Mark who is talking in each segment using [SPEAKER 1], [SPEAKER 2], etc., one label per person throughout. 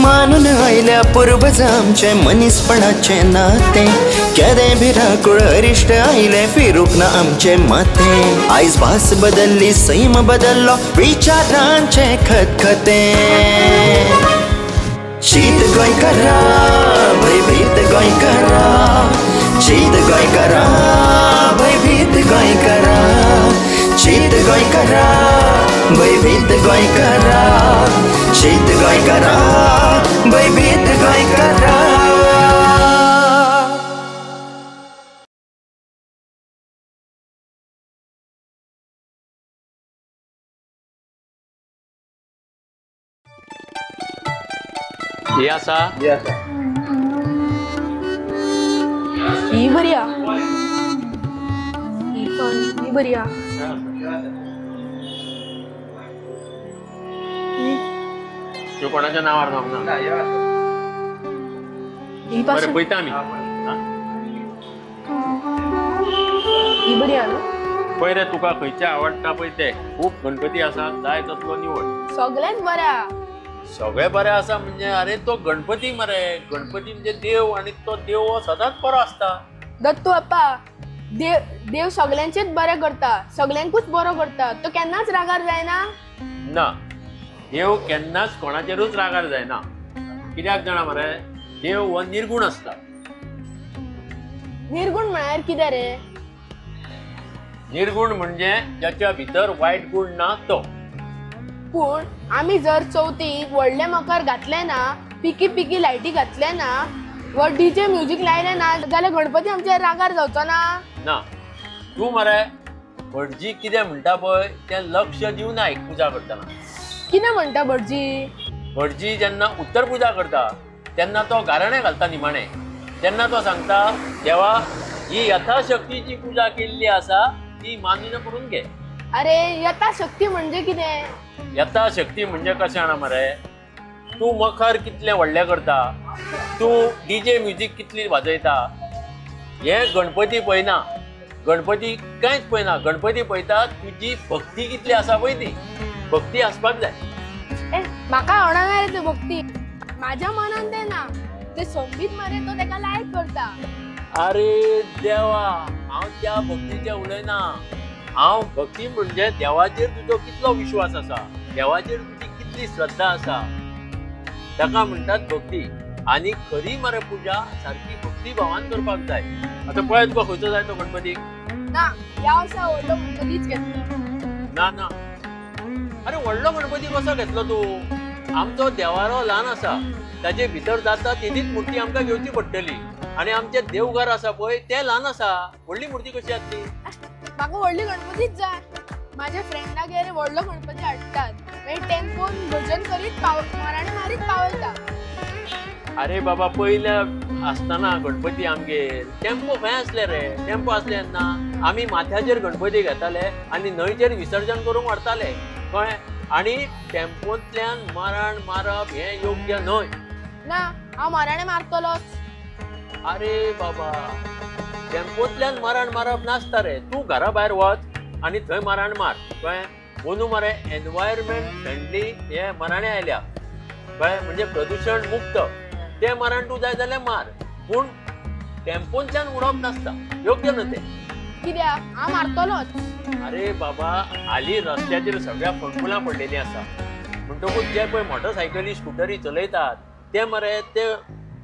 [SPEAKER 1] मानून आयल्या पूर्वज आमचे मनीसपणाचे नाते केदे भिराकूळ अरिश्ट आयले फिरूक ना आमचे माथे आयज भास बदलली सैम बदललो विचारांचे खतखते शीत गोंयकारा भयभीत गोंयकारा शीत गोंयकारा भयभीत गोंयकारा शीत गोंयकारा भयभीत गोंयकारा शीत गोंयकारा भयभीत गोंयकारा
[SPEAKER 2] ही आसा
[SPEAKER 3] ही बरी आ ही बरी आ
[SPEAKER 2] तू कोणाच्या नावार ना
[SPEAKER 3] ही पास
[SPEAKER 2] बरे पळयता आमी
[SPEAKER 3] ही बरी आ
[SPEAKER 2] पळय रे तुका खंयचे आवडटा पळय ते खूब गणपती आसा जाय तसलो निवड
[SPEAKER 3] सगळ्यात बऱ्या
[SPEAKER 2] सगळे बरे आसा म्हणजे अरे तो गणपती मरे गणपती म्हणजे देव आणि तो देव हो सदांच बरो आसता
[SPEAKER 3] दत्तू अप्पा देव सगळ्यांचेच बरे करता सगळ्यांकूच बरो करता तो केन्नाच रागार जायना
[SPEAKER 2] ना देव केन्नाच कोणाचेरूच रागार जायना कित्याक जाणा मरे देव हो निर्गुण आसता
[SPEAKER 3] निर्गुण म्हळ्यार कितें रे
[SPEAKER 2] निर्गुण म्हणजे ज्याच्या भितर वायट गुण ना तो
[SPEAKER 3] पूण आमी जर चवथीक व्हडले मकर घातले ना पिकी पिकी लायटी घातले ना व डीजे म्युजीक लायले ना जाल्यार गणपती आमच्या रागार जावचो ना
[SPEAKER 2] ना तू मरे भटजी कितें म्हणटा पळय तें लक्ष दिवन आयक पुजा करतना
[SPEAKER 3] कितें म्हणटा भटजी
[SPEAKER 2] भटजी जेन्ना उत्तर पुजा करता तेन्ना तो गाराणें घालता निमाणें तेन्ना तो सांगता देवा ही यथाशक्तीची पुजा केल्ली आसा ती मान्य करून घे
[SPEAKER 3] अरे यथाशक्ती म्हणजे कितें
[SPEAKER 2] यथाशक्ती म्हणजे कशें जाणा मरे तूं मखर कितलें व्हडलें करता तूं डीजे म्युजीक कितली वाजयता हे गणपती पळयना गणपती कांयच पळयना गणपती पळयता तुजी भक्ती कितली आसा पळय ती भक्ती आसपाक जाय
[SPEAKER 3] म्हाका आवडना रे ती भक्ती माझ्या मनान तें ना ते संगीत मरे तो तेका लायक करता
[SPEAKER 2] अरे देवा हांव त्या भक्तीचें उलयना हांव भक्ती म्हणजे देवाचेर तुजो कितलो विश्वास आसा देवाचेर तुजी कितली श्रद्धा आसा ताका म्हणटात भक्ती आनी खरी मरे पुजा सारकी भक्ती भावान करपाक जाय आतां पळय तुका खंयचो जाय तो गणपती
[SPEAKER 3] ना ह्या वर्सा व्हडलो गणपतीच घेतलो
[SPEAKER 2] ना ना अरे व्हडलो गणपती कसो घेतलो तूं आमचो देवारो ल्हान आसा ताचे भितर जाता तितलीच मुर्ती आमकां घेवची पडटली आनी आमचें देवघर आसा पळय तें ल्हान आसा व्हडली मुर्ती कशी जातली
[SPEAKER 3] म्हाका व्हडली गणपतीच जाय माझ्या फ्रेंडागेर व्हडलो गणपती हाडटात मागीर टेम्पोन भजन करीत माराणी मारीत पावयता
[SPEAKER 2] अरे बाबा पयल्या आसतना गणपती आमगेर टेम्पो खंय आसले रे टेम्पो आसले तेन्ना आमी माथ्याचेर गणपती घेताले आनी न्हंयचेर विसर्जन करूंक व्हरताले कळ्ळें आनी टेम्पोंतल्यान मारण मारप हें योग्य न्हय
[SPEAKER 3] ना हांव माराणे मारतलोच
[SPEAKER 2] अरे बाबा टेम्पोंतल्यान मारण मारप नासता रे तूं घरा भायर वच आनी थंय मारण मार कळ्ळें म्हणून मरे एनवायरमेंट फ्रेंडली हे मराणे आयल्या कळ्ळें म्हणजे प्रदूशण मुक्त ते मारण तूं जाय जाल्यार मार पूण टेम्पोंतल्यान उडोवप नासता योग्य न्हय तें
[SPEAKER 3] कित्याक हांव मारतलोच
[SPEAKER 2] अरे बाबा हालीं रस्त्याचेर सगळ्या फणकुलां पडलेलीं आसा म्हणटकूच जे पळय मोटरसायकली स्कुटरी चलयतात ते मरे ते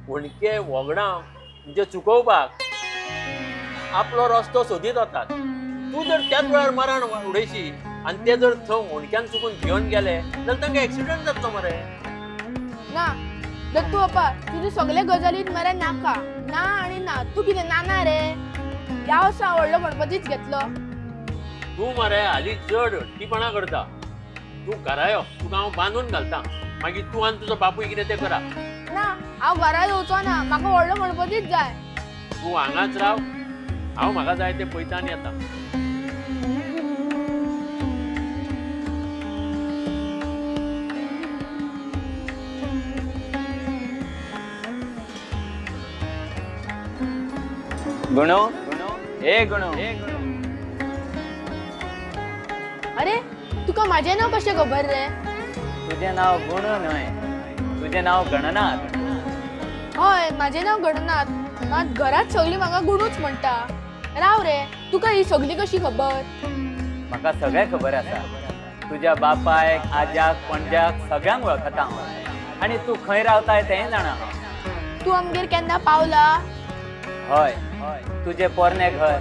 [SPEAKER 2] होणके वगडां म्हणजे चुकोवपाक आपलो रस्तो सोदीत वतात तूं जर त्याच वेळार मारण उडयशी आनी ते जर थंय होणक्यान चुकून भियोन गेले जाल्यार तांकां एक्सिडंट जातलो मरे
[SPEAKER 3] ना दत्तू अप्पा तुजे सगळे गजालीत मरे नाका ना आनी ना तूं कितें नाना रे ह्या वर्सा व्हडलो गणपतीच घेतलो
[SPEAKER 2] तूं मरे हालीं चड हट्टीपणा करता तूं घरा यो तुका हांव बांदून घालता मागीर तूं आनी तुजो बापूय कितें तें करा
[SPEAKER 3] ना हांव घरा येवचो ना म्हाका व्हडलो गणपतीच जाय
[SPEAKER 2] तूं हांगाच राव हांव म्हाका जाय तें पळयता आनी येता
[SPEAKER 4] गुणो ए गुणो
[SPEAKER 3] अरे तुका म्हाजें नांव कशें खबर रे
[SPEAKER 4] तुजें नांव गुणो न्हय तुझे नाव गणनाथ?
[SPEAKER 3] हय, माझे नाव गणनाथ. मात घरात सगळी म्हाका गुणूच म्हणटा. राव रे, तुका ही सगळी कशी खबर?
[SPEAKER 4] म्हाका सगळें खबर आसा. तुझ्या बापायक, आज्याक, पणज्याक सगळ्यांक वळखता हांव. आनी तू खंय रावताय तेंय जाणा हांव.
[SPEAKER 3] तू आमगेर केन्ना पावला?
[SPEAKER 4] हय, तुझे पोरणे घर,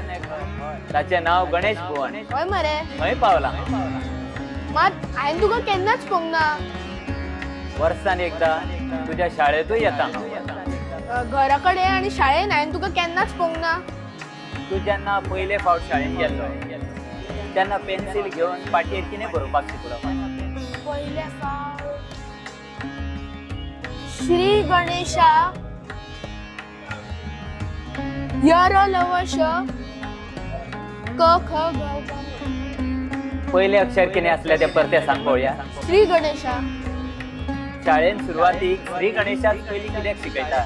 [SPEAKER 4] ताचें नाव गणेश भुवन.
[SPEAKER 3] हय मरे.
[SPEAKER 4] थंय पावला.
[SPEAKER 3] मात हांवें तुका केन्नाच पळोवंक ना.
[SPEAKER 4] वर्सान एकदा तुझ्या शाळेतूय येता हांव.
[SPEAKER 3] घरा कडेन आनी शाळेन हांवें तुका केन्नाच पळोवंक ना.
[SPEAKER 4] तू जेन्ना पयले फावट शाळेत गेल्लो तेन्ना पेन्सिल घेवन पाटयेर कितें बरोवपाक शिकलो?
[SPEAKER 3] पयले फावट श्री गणेशा यरो लवश क ख ग घ.
[SPEAKER 4] पयले अक्षर कितें असलें तें परते सांग पळोवया.
[SPEAKER 3] श्री गणेशा.
[SPEAKER 4] शाळेन सुरवातीक श्री गणेशाक पयलीं कित्याक शिकयता?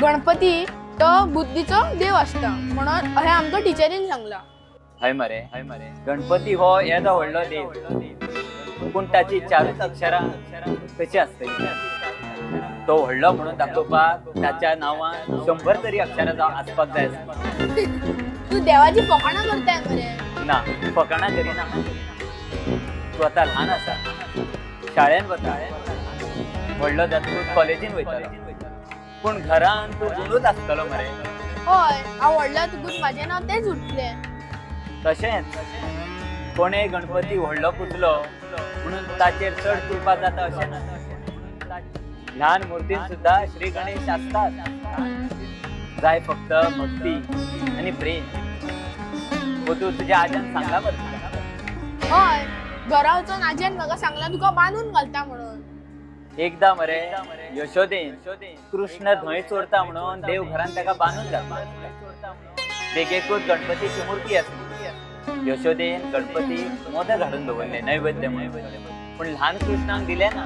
[SPEAKER 3] गणपती तो बुद्धीचो देव आसता म्हणून हें आमकां टिचरीन सांगलां.
[SPEAKER 4] हय मरे, गणपती हो येदो व्हडलो देव, पूण ताची चारूच अक्षरां कशी आसतली? तो व्हडलो म्हणून दाखोवपाक ताच्या नांवान 100 तरी अक्षरां आसपाक जाय.
[SPEAKER 3] तू देवाची फकाणां करताय मरे.
[SPEAKER 4] ना, फकाणां करिना. तूं आतां ल्हान आसा, शाळेन वता, व्हडलो जातकूच कॉलेजीन वयतलो, पूण घरान तूं गुणूच आसतलो मरे.
[SPEAKER 3] हय, हांव व्हडलो तुकूच म्हाजें नांव तेंच उठलें.
[SPEAKER 4] तशेंच कोणेय गणपती व्हडलो पुतलो म्हणून ताचेर चड तुळपा जाता अशें ना. ल्हान मुर्तीन सुद्धा श्री गणेश आसतात. जाय फक्त भक्ती आनी प्रेम. तू तुज्या आज्यान सांगला मरे?
[SPEAKER 3] हय, घरा वचून आज्यान म्हाका सांगलां तुका बांदून घालता म्हणून.
[SPEAKER 4] एकदा मरे यशोदेन कृष्ण धंय चोरता म्हणून देव घरान ताका बांदून घातला. देगेकूच गणपतीची मुर्ती आसली. यशोदेन गणपती मोदक हाडून दवरले नैवेद्य म्हणून, पूण ल्हान कृष्णाक दिले ना.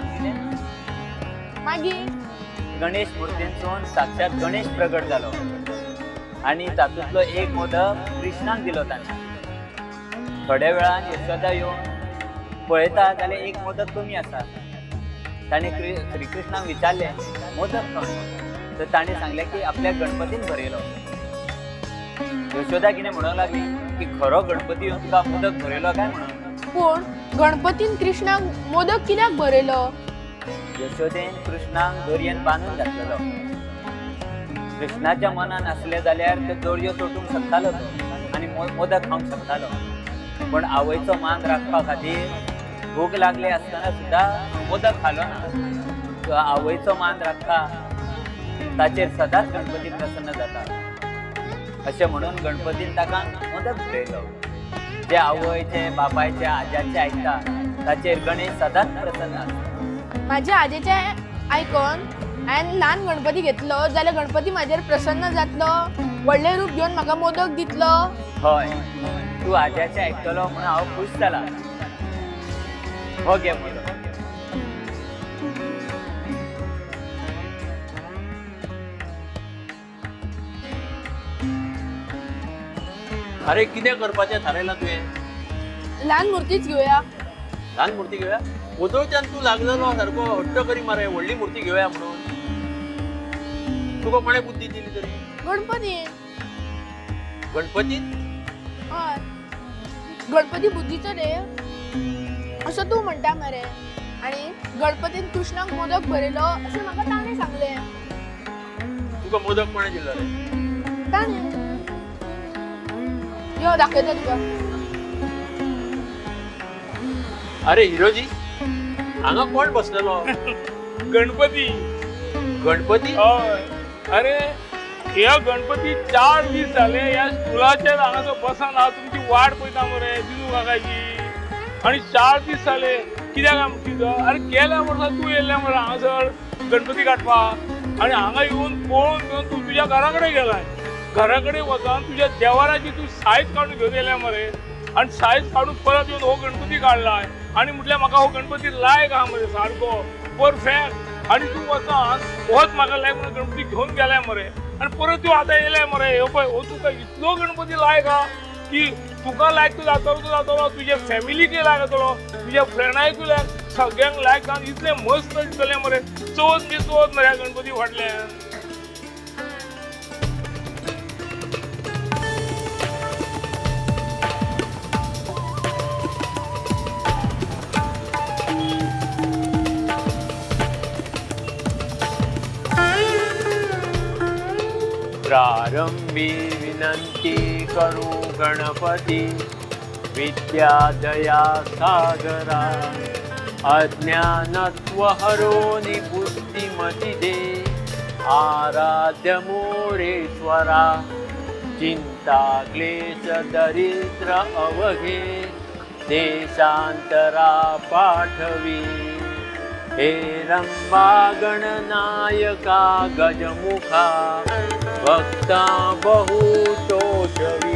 [SPEAKER 3] मागीर
[SPEAKER 4] गणेश मुर्तींसून साक्षात गणेश प्रगट जालो आनी तातूंतलो एक मोदक कृष्णाक दिलो ताणें. थोड्या वेळान यशोदा येवन पळयता जाल्यार एक मोदक कमी आसा. ताणें श्रीकृष्णाक विचारलें मोदक खंय? तर ताणें सांगलें की आपल्या गणपतीन भरयलो. यशोदा कितें म्हणूंक लागली की खरो गणपती येवन तुका मोदक भरयलो काय म्हणून.
[SPEAKER 3] पूण गणपतीन कृष्णाक मोदक कित्याक भरयलो?
[SPEAKER 4] यशोदेन कृष्णाक दोरयेन बांदून घातलेलो. कृष्णाच्या मनान आसलें जाल्यार त्यो दोरयो तोडूंक शकतालो आनी मोदक खावंक शकतालो, पूण आवयचो मान राखपा खातीर भूक लागले आसतना सुद्दां मोदक खालो ना. आवयचो मान राखता ताचेर सदांच गणपती प्रसन्न जाता. अशें म्हणून गणपतीन ताका मोदक भरयलो. जे आवयचे, बापायचे, आज्याचे आयकता ताचेर गणेश सदांच प्रसन्न आसता.
[SPEAKER 3] म्हाज्या आजेचे आयकोन हांवें ल्हान गणपती घेतलो जाल्यार गणपती म्हाजेर प्रसन्न जातलो, व्हडलें रूप घेवन म्हाका मोदक दितलो.
[SPEAKER 4] हय, तूं आज्याचें आयकतलो म्हणून हांव खूश जाला. हो घे मोदक.
[SPEAKER 2] अरे कितें करपाचें थारायलां तुवें?
[SPEAKER 3] ल्हान मूर्तीच घेवया.
[SPEAKER 2] ल्हान मूर्ती घेवया? उदोळच्यान तूं लागलेलो सारको हट्ट करी मरे व्हडली मूर्ती घेवया म्हणून. तुका कोणे बुद्धी दिली तरी?
[SPEAKER 3] गणपतीन.
[SPEAKER 2] गणपतीन?
[SPEAKER 3] हय, गणपती बुद्धीचो देव असो तूं म्हणटा मरे. आनी गणपतीन कृष्णाक मोदक भरयलो अशें म्हाका ताणें सांगलें.
[SPEAKER 2] तुका मोदक कोणे दिलो रे?
[SPEAKER 3] ताणें. यो दाखयता तुका.
[SPEAKER 2] अरे हिरोजी, हांगा कोण बसलेलो?
[SPEAKER 5] गणपती.
[SPEAKER 2] गणपती?
[SPEAKER 5] हय. अरे ह्या गणपती 4 दीस जाले ह्या स्कुलाचेर हांगासर बसान हांव तुमची वाट पळयता मरे दिनू काकाची. आनी 4 दीस जाले कित्याक आमची? अरे गेल्या वर्सा तूं येयल्लें मरे हांगासर गणपती काडपाक आनी हांगा येवन पळोवन घेवन तूं तुज्या घरा कडेन गेलाय. घरा कडेन वचून तुज्या देवाराची तूं सायज काडून घेवन येयलें मरे आनी सायज काडून परत येवन हो गणपती काडलाय आनी म्हटल्यार म्हाका हो गणपती लायक आहा मरे सारको परफेक्ट. आनी तूं वचोन होच म्हाका लायक म्हणून गणपती घेवन गेले मरे आनी परत तूं आतां येयले मरे. हो पळय हो तुका इतलो गणपती लायक आहा की तुका लायक तूं जातलो तुज्या फॅमिलीकूय लायक जातलो, तुज्या फ्रेंडायकूय लायक, सगळ्यांक लायक जावन इतले मस्त दिसतले मरे चवथ बी चवथ मरे गणपती फाटल्यान.
[SPEAKER 2] प्रारंभी विनंती करू गणपती विद्या दया सागरा अज्ञानत्व हरोनी बुद्धिमती दे आराध्य मोरेश्वरा चिंता क्लेश दरिद्र अवघे देशांतरा पाठवी हे रंबा गणनायका गजमुखा भक्ता बहुतोषवी